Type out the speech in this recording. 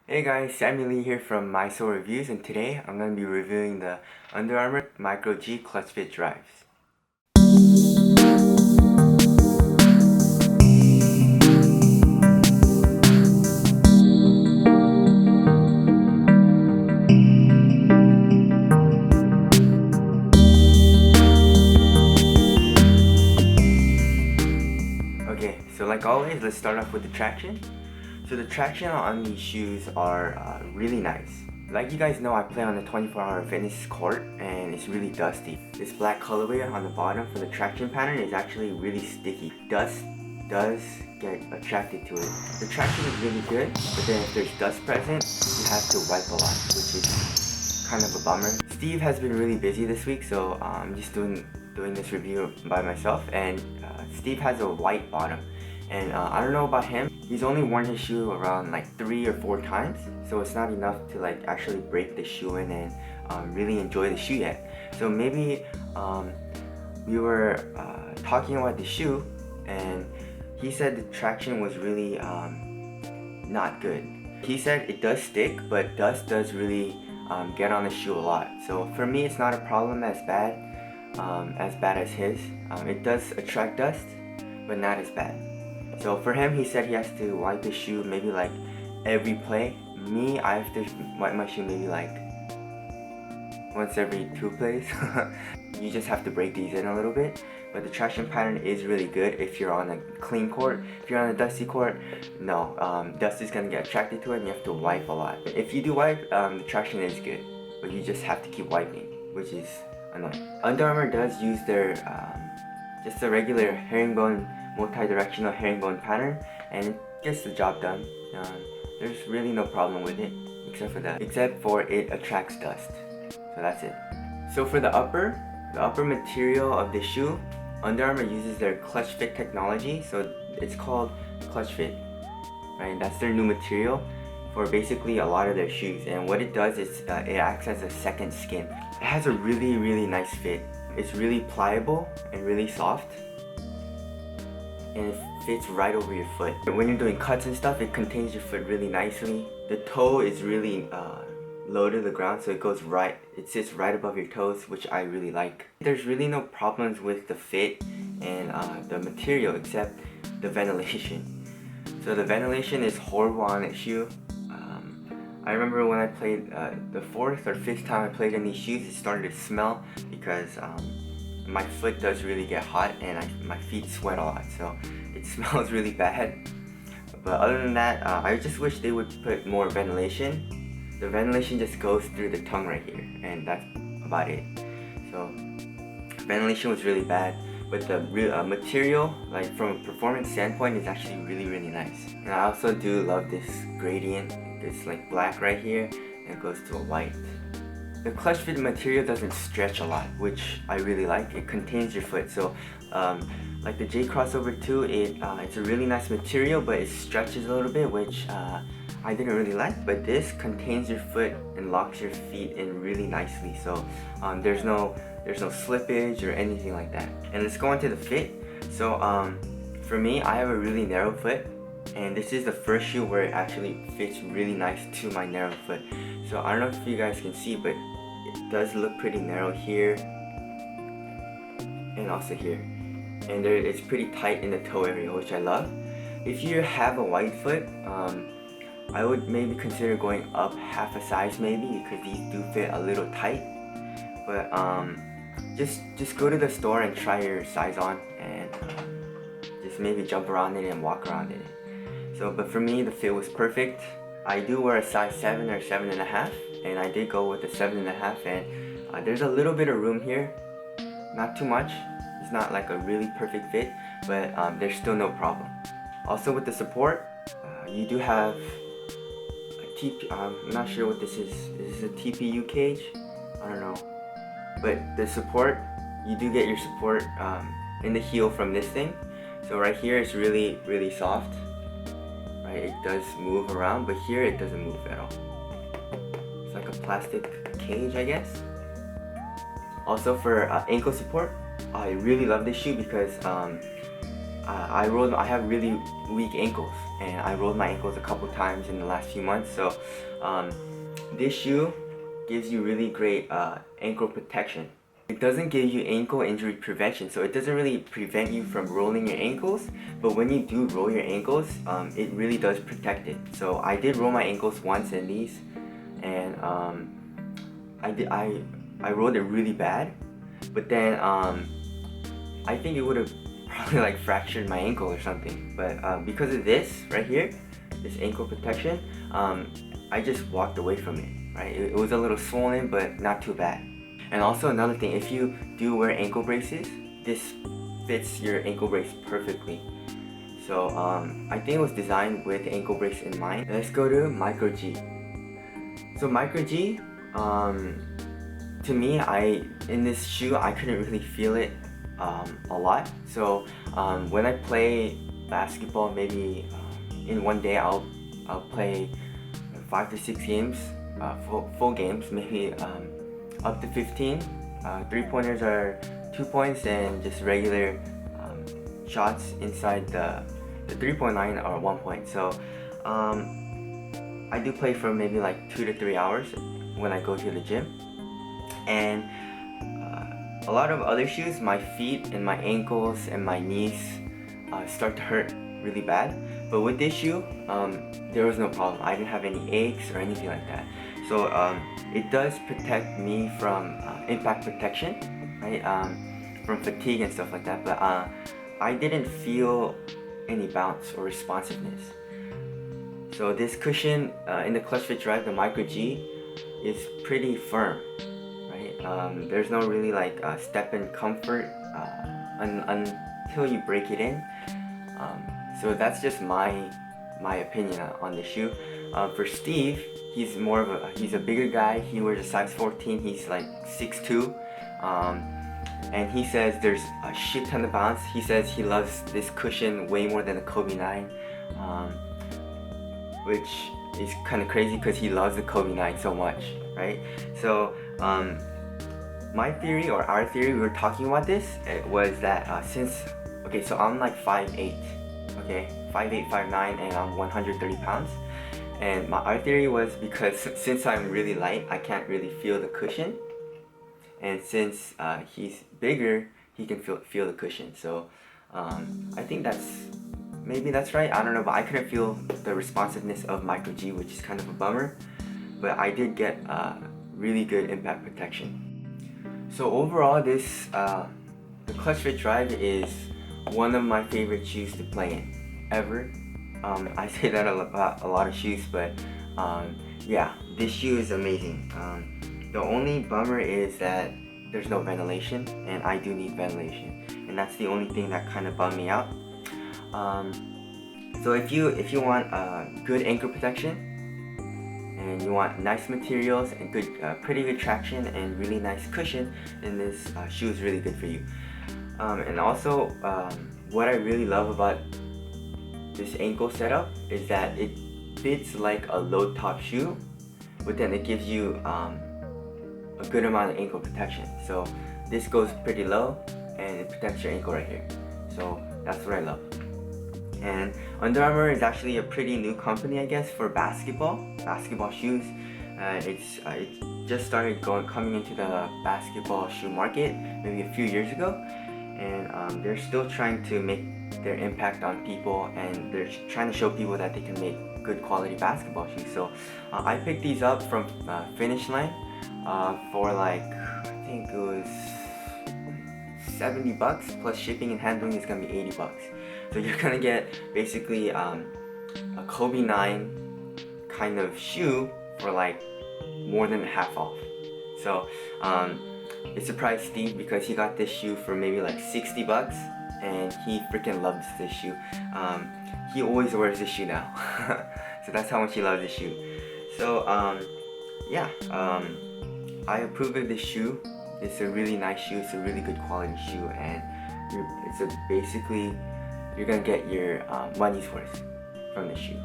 Hey guys, Sammy Lee here from My Soul Reviews, and today I'm going to be reviewing the Under Armour Micro G Clutchfit drives. Okay, so like always, let's start off with the traction. So the traction on these shoes are really nice. Like you guys know, I play on the 24-hour fitness court and it's really dusty. This black colorway on the bottom for the traction pattern is actually really sticky. Dust does get attracted to it. The traction is really good, but then if there's dust present, you have to wipe a lot, which is kind of a bummer. Steve has been really busy this week, so I'm just doing this review by myself, and Steve has a white bottom. And I don't know about him, he's only worn his shoe around like 3 or 4 times, so it's not enough to like actually break the shoe in and really enjoy the shoe yet. So maybe we were talking about the shoe, and he said the traction was really not good. He said it does stick, but dust does really get on the shoe a lot. So for me, it's not a problem as bad as his. It does attract dust, but not as bad. So for him, he said he has to wipe his shoe maybe like every play. Me, I have to wipe my shoe maybe like once every 2 plays. You just have to break these in a little bit. But the traction pattern is really good if you're on a clean court. If you're on a dusty court, no, dust is gonna get attracted to it and you have to wipe a lot. If you do wipe, the traction is good, but you just have to keep wiping, which is annoying. Under Armour does use their just a regular herringbone, multi-directional herringbone pattern, and it gets the job done. There's really no problem with it, except for it attracts dust. So that's it. So for the upper material of the shoe, Under Armour uses their Clutchfit technology. So it's called Clutchfit, right? That's their new material for basically a lot of their shoes. And what it does is it acts as a second skin. It has a really nice fit. It's really pliable and really soft, and it fits right over your foot. When you're doing cuts and stuff, it contains your foot really nicely. The toe is really low to the ground, so it sits right above your toes, which I really like. There's really no problems with the fit and the material except the ventilation. So the ventilation is horrible on this shoe. I remember when I played the 4th or 5th time I played in these shoes, it started to smell because my foot does really get hot and my feet sweat a lot, so it smells really bad. But other than that, I just wish they would put more ventilation. The ventilation just goes through the tongue right here, and that's about it. So ventilation was really bad, but the material, like from a performance standpoint, is actually really nice. And I also do love this gradient. It's like black right here and it goes to a white. The Clutchfit material doesn't stretch a lot, which I really like. It contains your foot, so like the J Crossover 2, it's a really nice material, but it stretches a little bit, which I didn't really like. But this contains your foot and locks your feet in really nicely, so there's no slippage or anything like that. And let's go on to the fit. So for me, I have a really narrow foot, and this is the first shoe where it actually fits really nice to my narrow foot. So I don't know if you guys can see, but it does look pretty narrow here and also here, and it's pretty tight in the toe area, which I love. If you have a wide foot, I would maybe consider going up half a size maybe, because these do fit a little tight. But just go to the store and try your size on, and just maybe jump around in it and walk around in it. So, but for me, the fit was perfect. I do wear a size 7 or 7.5, and I did go with a 7.5, and there's a little bit of room here, not too much. It's not like a really perfect fit, but there's still no problem. Also with the support, you do have a TP, I'm not sure what this is. Is this a TPU cage? I don't know. But the support, you do get your support in the heel from this thing. So right here it's really soft. Right, it does move around, but here it doesn't move at all. It's like a plastic cage, I guess. Also for ankle support, I really love this shoe because I have really weak ankles, and I rolled my ankles a couple times in the last few months. So this shoe gives you really great ankle protection. It doesn't give you ankle injury prevention, so it doesn't really prevent you from rolling your ankles, but when you do roll your ankles, it really does protect it. So I did roll my ankles once in these, and I rolled it really bad, but then I think it would have probably like fractured my ankle or something, but because of this right here, this ankle protection, I just walked away from it, right? It was a little swollen, but not too bad. And also another thing, if you do wear ankle braces, this fits your ankle brace perfectly. So I think it was designed with the ankle brace in mind. Let's go to Micro G. So Micro G, to me, in this shoe, I couldn't really feel it a lot. So when I play basketball, maybe in one day I'll play 5 to 6 games, full games, maybe up to 15. 3-pointers are 2 points, and just regular shots inside the 3-point line are 1 point. So I do play for maybe like 2 to 3 hours when I go to the gym. And a lot of other shoes, my feet and my ankles and my knees start to hurt really bad. But with this shoe, there was no problem. I didn't have any aches or anything like that. So it does protect me from impact protection, right? From fatigue and stuff like that. But I didn't feel any bounce or responsiveness. So this cushion in the Clutchfit Drive, the Micro G, is pretty firm, right? There's no really like step-in comfort until you break it in. So that's just my opinion on the shoe. For Steve, he's a bigger guy. He wears a size 14. He's like 6'2", and he says there's a shit ton of bounce. He says he loves this cushion way more than the Kobe 9, which is kind of crazy because he loves the Kobe 9 so much, right? So my theory, or our theory, we were talking about this, it was that so I'm like 5'8", okay, 5'8", 5'9", and I'm 130 pounds. And our theory was because since I'm really light, I can't really feel the cushion. And since he's bigger, he can feel the cushion. So I think maybe that's right. I don't know, but I couldn't feel the responsiveness of Micro G, which is kind of a bummer. But I did get really good impact protection. So overall, the Clutchfit Drive is one of my favorite shoes to play in ever. I say that about a lot of shoes, but yeah, this shoe is amazing. The only bummer is that there's no ventilation, and I do need ventilation, and that's the only thing that kind of bummed me out. So if you want good ankle protection, and you want nice materials and good, pretty good traction and really nice cushion, then this shoe is really good for you. And also, what I really love about this ankle setup is that it fits like a low top shoe, but then it gives you a good amount of ankle protection. So this goes pretty low and it protects your ankle right here. So that's what I love. And Under Armour is actually a pretty new company, I guess, for basketball shoes. It just started coming into the basketball shoe market maybe a few years ago, and they're still trying to make their impact on people, and they're trying to show people that they can make good quality basketball shoes. So I picked these up from Finish Line for like, I think it was $70 plus shipping and handling is gonna be $80. So you're gonna get basically a Kobe 9 kind of shoe for like more than half off. So it surprised Steve because he got this shoe for maybe like $60, and he freaking loves this shoe. He always wears this shoe now. So that's how much he loves this shoe. So yeah, I approve of this shoe. It's a really nice shoe. It's a really good quality shoe, and basically you're gonna get your money's worth from this shoe.